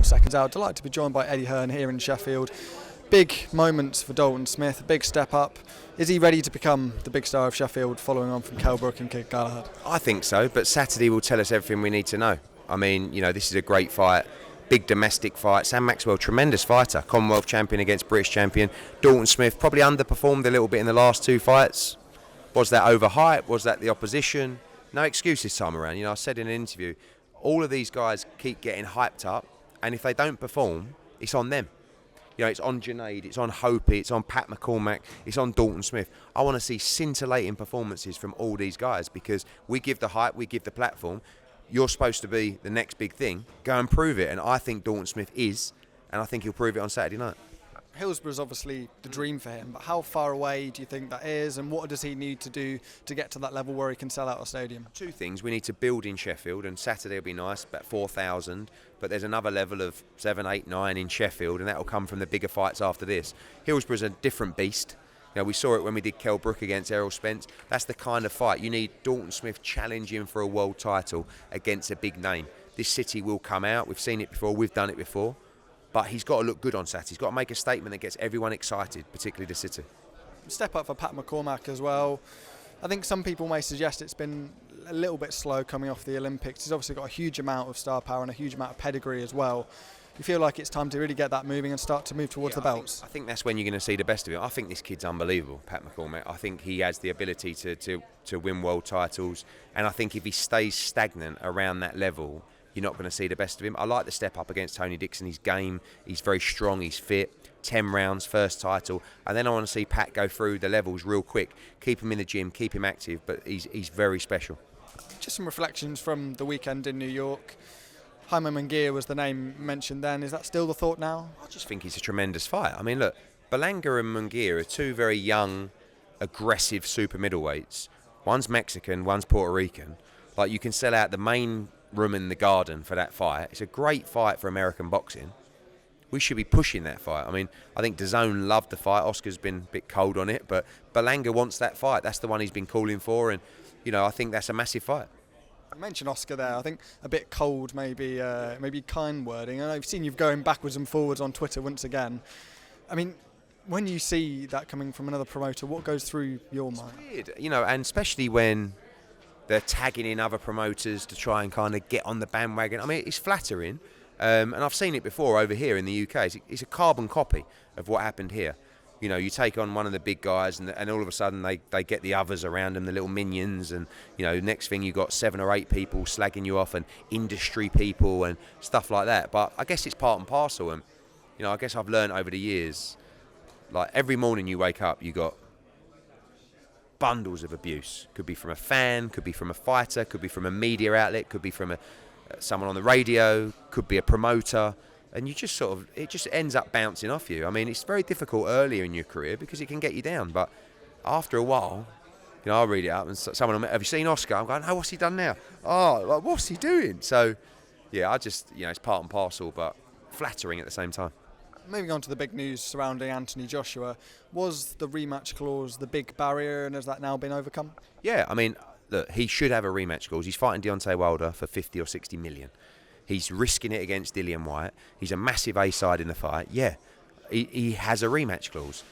Seconds Out. Delighted to be joined by Eddie Hearn here in Sheffield. Big moments for Dalton Smith, a big step up. Is he ready to become the big star of Sheffield following on from Kell Brook and Kid Galahad? I think so, but Saturday will tell us everything we need to know. I mean, this is a great fight, big domestic fight. Sam Maxwell, tremendous fighter, Commonwealth champion against British champion. Dalton Smith probably underperformed a little bit in the last two fights. Was that overhyped? Was that the opposition? No excuse this time around. I said in an interview, all of these guys keep getting hyped up, and if they don't perform, it's on them. It's on Junaid, it's on Hopi, it's on Pat McCormack, it's on Dalton Smith. I want to see scintillating performances from all these guys because we give the hype, we give the platform. You're supposed to be the next big thing. Go and prove it. And I think Dalton Smith is, and I think he'll prove it on Saturday night. Hillsborough's obviously the dream for him, but how far away do you think that is, and what does he need to do to get to that level where he can sell out a stadium? Two things. We need to build in Sheffield, and Saturday will be nice, about 4,000, but there's another level of 7, 8, 9 in Sheffield, and that will come from the bigger fights after this. Hillsborough's a different beast. We saw it when we did Kell Brook against Errol Spence. That's the kind of fight. You need Dalton Smith challenging for a world title against a big name. This city will come out. We've seen it before. We've done it before. But he's got to look good on Saturday. He's got to make a statement that gets everyone excited, particularly the city. Step up for Pat McCormack as well. I think some people may suggest it's been a little bit slow coming off the Olympics. He's obviously got a huge amount of star power and a huge amount of pedigree as well. You feel like it's time to really get that moving and start to move towards the belts? I think that's when you're going to see the best of him. I think this kid's unbelievable, Pat McCormack. I think he has the ability to win world titles. And I think if he stays stagnant around that level, you're not going to see the best of him. I like the step up against Tony Dixon. His game, he's very strong, he's fit. 10 rounds, first title. And then I want to see Pat go through the levels real quick. Keep him in the gym, keep him active, but he's very special. Just some reflections from the weekend in New York. Jaime Munguia was the name mentioned then. Is that still the thought now? I just think it's a tremendous fight. I mean, look, Berlanga and Munguia are two very young, aggressive super middleweights. One's Mexican, one's Puerto Rican. Like, you can sell out the main room in the garden for that fight. It's a great fight for American boxing. We should be pushing that fight. I mean, I think DAZN loved the fight. Oscar's been a bit cold on it, but Berlanga wants that fight. That's the one he's been calling for, and I think that's a massive fight. You mentioned Oscar there. I think a bit cold, maybe kind wording. And I've seen you going backwards and forwards on Twitter once again. I mean, when you see that coming from another promoter, what goes through your mind? It's weird, and especially when they're tagging in other promoters to try and kind of get on the bandwagon. I mean, it's flattering, and I've seen it before over here in the UK. It's a carbon copy of what happened here. You take on one of the big guys, and all of a sudden they get the others around them, the little minions, and next thing you got 7 or 8 people slagging you off, and industry people and stuff like that. But I guess it's part and parcel, and I guess I've learned over the years, like every morning you wake up, you got bundles of abuse. Could be from a fan, could be from a fighter, could be from a media outlet, could be from someone on the radio, could be a promoter, and you just it just ends up bouncing off you. I mean, it's very difficult earlier in your career because it can get you down, but after a while, I'll read it up and someone will, have you seen Oscar? I'm going, oh, what's he done now? Oh, like, what's he doing? So, yeah, I just, it's part and parcel, but flattering at the same time. Moving on to the big news surrounding Anthony Joshua, was the rematch clause the big barrier, and has that now been overcome? Yeah, I mean, look, he should have a rematch clause. He's fighting Deontay Wilder for 50 or 60 million. He's risking it against Dillian Whyte. He's a massive A-side in the fight. Yeah, he has a rematch clause.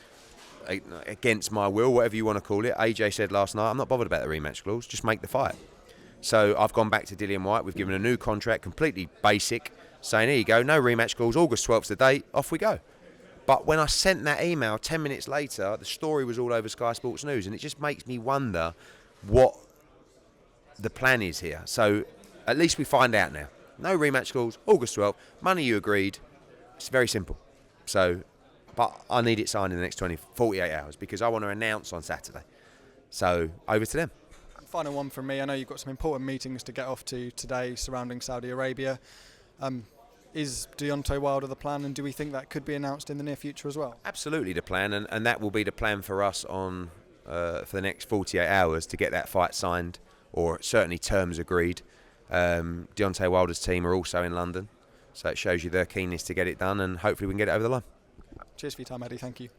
Against my will, whatever you want to call it. AJ said last night, I'm not bothered about the rematch clause, just make the fight. So I've gone back to Dillian Whyte. We've given a new contract, completely basic, saying, here you go, no rematch clause, August 12th's the date, off we go. But when I sent that email 10 minutes later, the story was all over Sky Sports News, and it just makes me wonder what the plan is here. So at least we find out now. No rematch clause, August 12th, money you agreed. It's very simple. So, but I need it signed in the next 48 hours because I want to announce on Saturday. So over to them. Final one from me. I know you've got some important meetings to get off to today surrounding Saudi Arabia. Is Deontay Wilder the plan, and do we think that could be announced in the near future as well? Absolutely the plan, and that will be the plan for us for the next 48 hours to get that fight signed, or certainly terms agreed. Deontay Wilder's team are also in London, so it shows you their keenness to get it done, and hopefully we can get it over the line. Cheers for your time, Eddie. Thank you.